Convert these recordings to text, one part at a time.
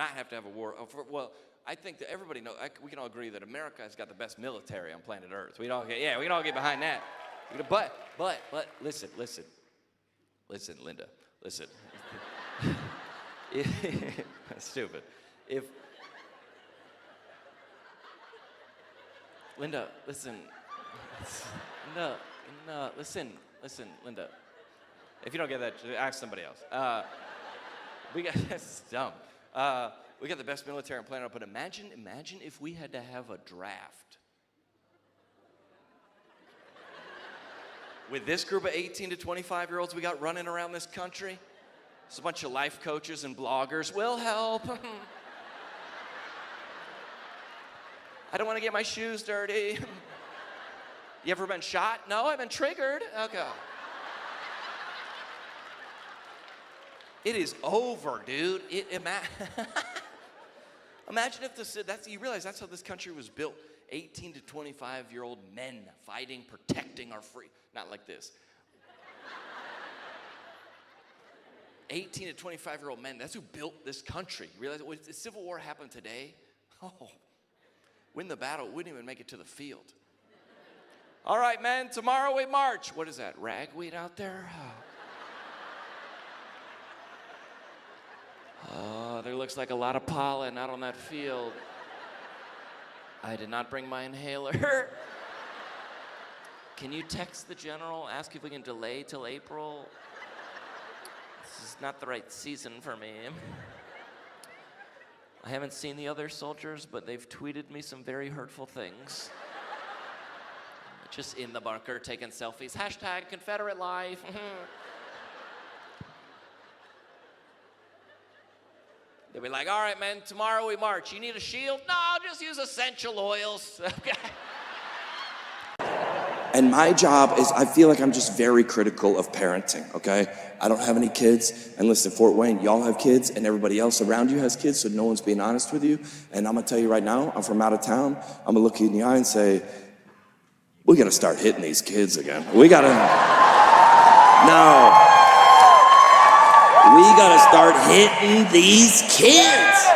not have to have a war. Well, I think that everybody knows, we can all agree that America has got the best military on planet Earth. We can all get behind that. But listen, Linda, listen. Stupid. Linda, listen. No, listen, Linda. If you don't get that, ask somebody else. That's dumb. We got the best military on planet Earth, but imagine if we had to have a draft. With this group of 18 to 25-year-olds we got running around this country, it's a bunch of life coaches and bloggers. We'll help. I don't want to get my shoes dirty. You ever been shot? No, I've been triggered. Okay. It is over, dude. Imagine if you realize that's how this country was built. 18 to 25-year-old men fighting, protecting our free. Not like this. 18 to 25-year-old men, that's who built this country. You realize if the Civil War happened today, win the battle, wouldn't even make it to the field. All right, men, tomorrow we march. What is that, ragweed out there? Oh, there looks like a lot of pollen out on that field. I did not bring my inhaler. Can you text the general, ask if we can delay till April? This is not the right season for me. I haven't seen the other soldiers, but they've tweeted me some very hurtful things. Just in the bunker, taking selfies. Hashtag Confederate life. They'll be like, all right, man, tomorrow we march. You need a shield? No, I'll just use essential oils. Okay. And my job is, I feel like I'm just very critical of parenting, okay? I don't have any kids, and listen, Fort Wayne, y'all have kids, and everybody else around you has kids, so no one's being honest with you. And I'm gonna tell you right now, I'm from out of town. I'm gonna look you in the eye and say, we gotta start hitting these kids again. We gotta start hitting these kids.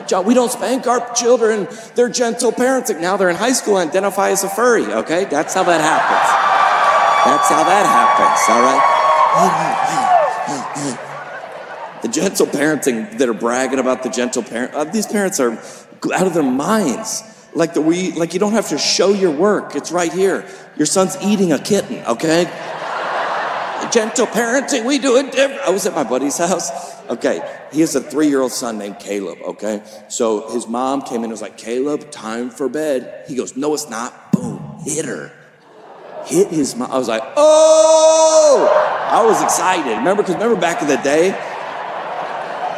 John, we don't spank our children. They're gentle parenting. Now they're in high school and identify as a furry, okay? That's how that happens. All right? The gentle parenting that are bragging about the gentle parent, these parents are out of their minds. Like you don't have to show your work. It's right here. Your son's eating a kitten, okay? Gentle parenting, we do it different. I was at my buddy's house. Okay, he has a 3-year-old son named Caleb, okay? So his mom came in and was like, Caleb, time for bed. He goes, no, it's not. Boom, hit her. Hit his mom. I was like, oh! I was excited. Remember back in the day,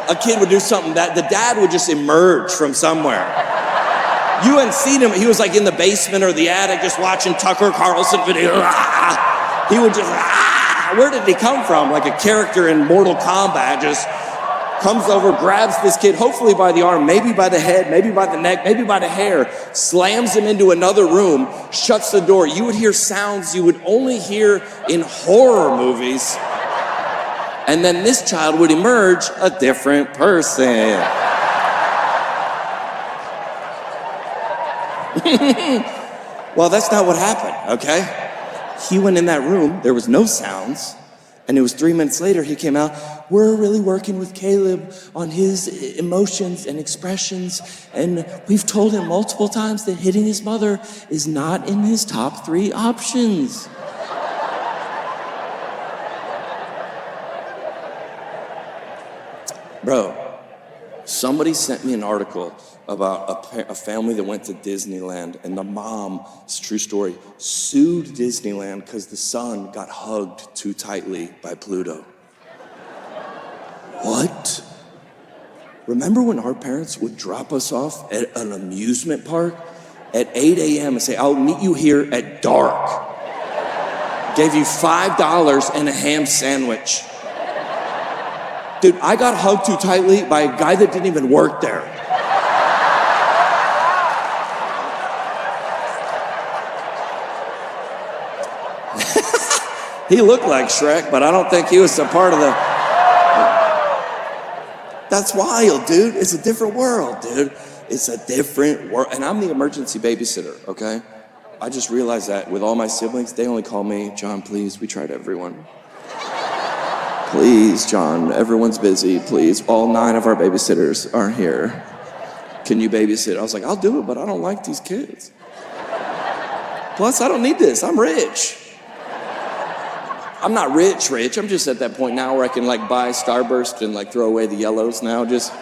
a kid would do something that the dad would just emerge from somewhere. You hadn't seen him. He was like in the basement or the attic just watching Tucker Carlson video. He would just, where did he come from? Like a character in Mortal Kombat, just comes over, grabs this kid, hopefully by the arm, maybe by the head, maybe by the neck, maybe by the hair, slams him into another room, shuts the door. You would hear sounds you would only hear in horror movies. And then this child would emerge a different person. Well, that's not what happened, okay? He went in that room, there was no sounds, and it was 3 minutes later he came out, we're really working with Caleb on his emotions and expressions, and we've told him multiple times that hitting his mother is not in his top 3 options. Bro, somebody sent me an article about a family that went to Disneyland, and the mom, it's a true story, sued Disneyland because the son got hugged too tightly by Pluto. What? Remember when our parents would drop us off at an amusement park at 8 a.m. and say, I'll meet you here at dark. Gave you $5 and a ham sandwich. Dude, I got hugged too tightly by a guy that didn't even work there. He looked like Shrek, but I don't think he was a part of the... That's wild, dude. It's a different world, dude. It's a different world. And I'm the emergency babysitter, okay? I just realized that with all my siblings, they only call me, John, please, we tried everyone. Please, John, everyone's busy, please. All 9 of our babysitters aren't here. Can you babysit? I was like, I'll do it, but I don't like these kids. Plus, I don't need this. I'm rich. I'm not rich. I'm just at that point now where I can like buy Starburst and like throw away the yellows now. Just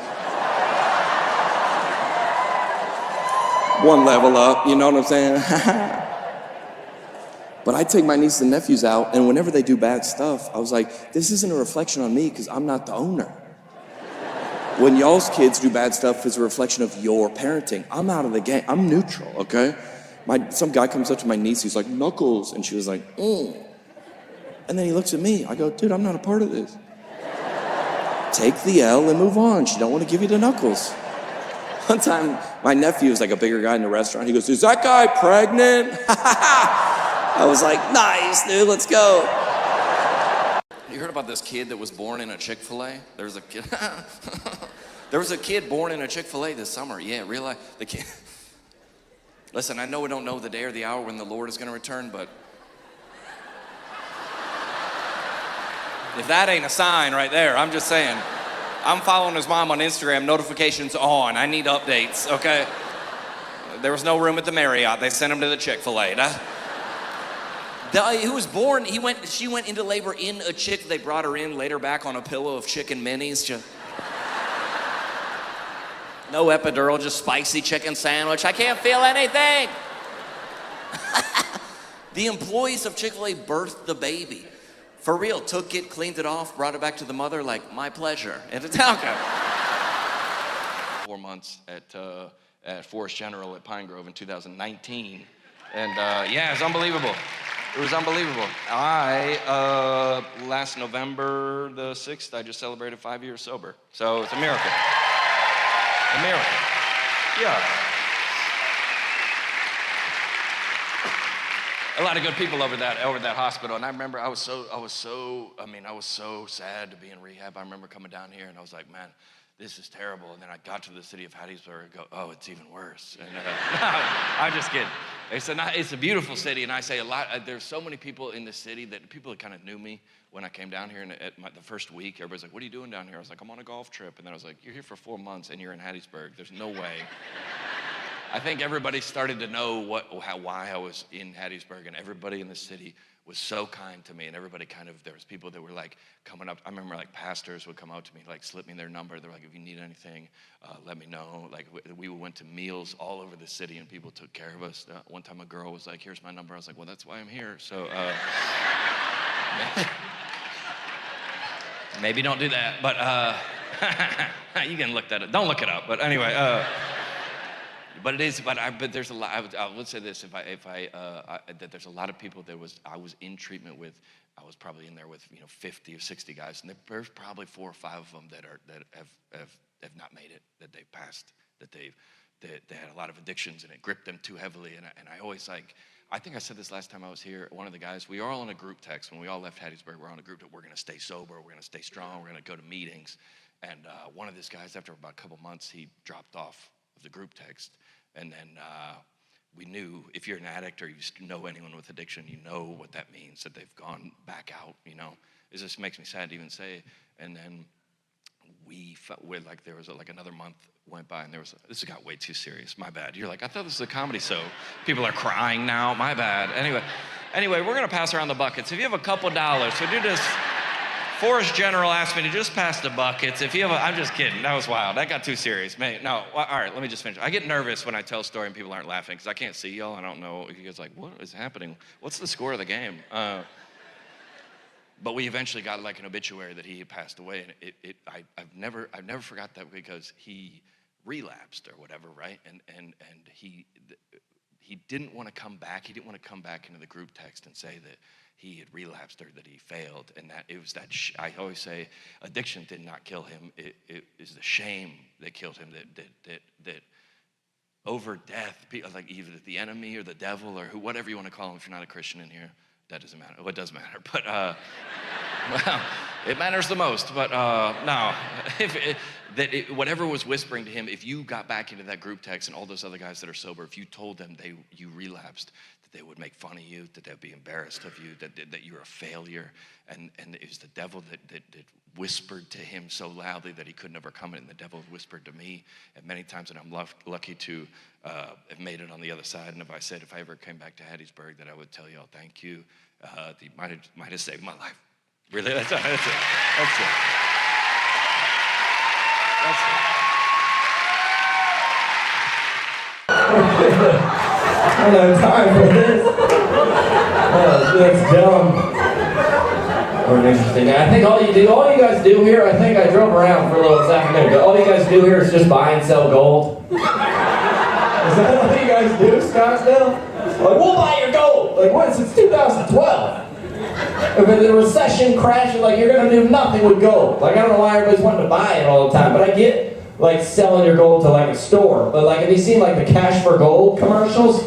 one level up, you know what I'm saying? But I take my nieces and nephews out, and whenever they do bad stuff, I was like, this isn't a reflection on me because I'm not the owner. When y'all's kids do bad stuff, it's a reflection of your parenting. I'm out of the game. I'm neutral, okay? Some guy comes up to my niece, he's like, Knuckles, and she was like, And then he looks at me. I go, dude, I'm not a part of this. Take the L and move on. She don't want to give you the knuckles. One time, my nephew was like a bigger guy in the restaurant. He goes, is that guy pregnant? I was like, nice, dude, let's go. You heard about this kid that was born in a Chick-fil-A? There was a kid. There was a kid born in a Chick-fil-A this summer. Yeah, realize the kid. Listen, I know we don't know the day or the hour when the Lord is going to return, but if that ain't a sign right there, I'm just saying. I'm following his mom on Instagram, notifications on. I need updates, okay? There was no room at the Marriott. They sent him to the Chick-fil-A. He was born, she went into labor in a Chick. They brought her in, laid her back on a pillow of chicken minis. No epidural, just spicy chicken sandwich. I can't feel anything. The employees of Chick-fil-A birthed the baby. For real, took it, cleaned it off, brought it back to the mother, like, my pleasure. And it's okay. 4 months at Forest General at Pine Grove in 2019. And yeah, it's unbelievable. It was unbelievable. Last November the 6th, I just celebrated 5 years sober. So it's a miracle. A miracle. Yeah. A lot of good people over that hospital. And I remember I was so sad to be in rehab. I remember coming down here and I was like, man, this is terrible. And then I got to the city of Hattiesburg and go, oh, it's even worse. And no, I'm just kidding. It's a beautiful city, and I say a lot. There's so many people in the city that people kind of knew me when I came down here. And the first week, everybody's like, what are you doing down here? I was like, I'm on a golf trip. And then I was like, you're here for 4 months, and you're in Hattiesburg. There's no way. I think everybody started to know why I was in Hattiesburg, and everybody in the city was so kind to me, and everybody there was people that were like coming up. I remember like pastors would come out to me, like slip me their number. They're like, if you need anything, let me know. Like we went to meals all over the city and people took care of us. One time a girl was like, here's my number. I was like, well, that's why I'm here. So maybe don't do that, but you can look that up. Don't look it up, but anyway. But it is. But there's a lot. I would say this: that there's a lot of people I was in treatment with. I was probably in there with 50 or 60 guys, and there's probably 4 or 5 of them that have not made it. That they've passed. That they had a lot of addictions, and it gripped them too heavily. And I always like. I think I said this last time I was here. One of the guys, we are all in a group text. When we all left Hattiesburg, we're on a group that we're going to stay sober. We're going to stay strong. We're going to go to meetings. And one of these guys, after about a couple months, he dropped off of the group text. And then we knew if you're an addict or you know anyone with addiction, you know what that means, that they've gone back out, It just makes me sad to even say. And then there was another month went by and this got way too serious. My bad. You're like, I thought this was a comedy show. People are crying now. My bad. Anyway, we're going to pass around the buckets. If you have a couple dollars, so do this. Forest General asked me to just pass the buckets. I'm just kidding. That was wild. That got too serious. No, all right, let me just finish. I get nervous when I tell a story and people aren't laughing because I can't see y'all. I don't know. You guys are like, what is happening? What's the score of the game? But we eventually got like an obituary that he had passed away, and I've never forgot that because he relapsed or whatever, right? And he didn't want to come back. He didn't want to come back into the group text and say that he had relapsed or that he failed, and that it was that I always say addiction did not kill him. It is the shame that killed him. That over death, like either the enemy or the devil or whatever you want to call him. If you're not a Christian in here, that doesn't matter. Well, it does matter, but It matters the most, but no. Whatever was whispering to him, if you got back into that group text and all those other guys that are sober, if you told them you relapsed, that they would make fun of you, that they'd be embarrassed of you, that you're a failure, and it was the devil that whispered to him so loudly that he couldn't overcome it, and the devil whispered to me, and many times, and I'm lucky to have made it on the other side. And if I ever came back to Hattiesburg, that I would tell y'all thank you. You might have saved my life. Really, that's it. That's it. That's it. I don't have time for this. That's dumb. Or interesting. I think all you guys do here, I think I drove around for a little this afternoon, but all you guys do here is just buy and sell gold. Is that what you guys do, Scottsdale? Like, we'll buy your gold. Like, what, since 2012? If the recession crashes, like, you're gonna do nothing with gold. Like, I don't know why everybody's wanting to buy it all the time, but I get, like, selling your gold to, like, a store. But, like, have you seen, like, the Cash for Gold commercials?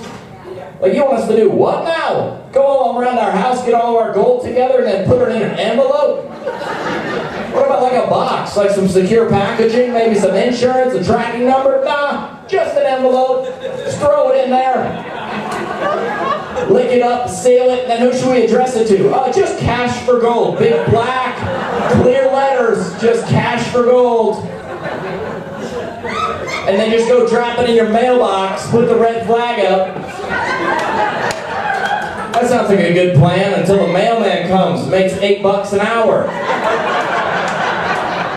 Like, you want us to do what now? Go all around our house, get all of our gold together, and then put it in an envelope? What about, like, a box? Like, some secure packaging, maybe some insurance, a tracking number? Nah, just an envelope. Just throw it in there. Lick it up, seal it, and then who should we address it to? Just Cash for Gold. Big black, clear letters, just Cash for Gold. And then just go drop it in your mailbox, put the red flag up. That sounds like a good plan until the mailman comes, makes $8 an hour.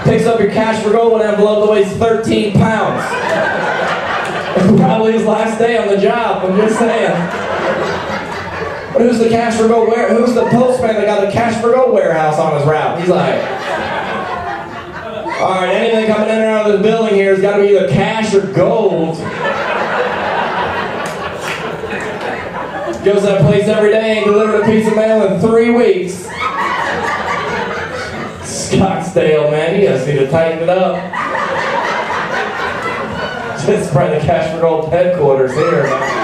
Picks up your Cash for Gold envelope that weighs 13 pounds. Probably his last day on the job, I'm just saying. But who's the Cash for Gold who's the postman that got the Cash for Gold warehouse on his route? He's like, all right, anything coming in and out of this building here has got to be either cash or gold. Goes to that place every day and delivers a piece of mail in 3 weeks. Scottsdale, man, you guys need to tighten it up. This is probably the Cash for Gold headquarters here, man.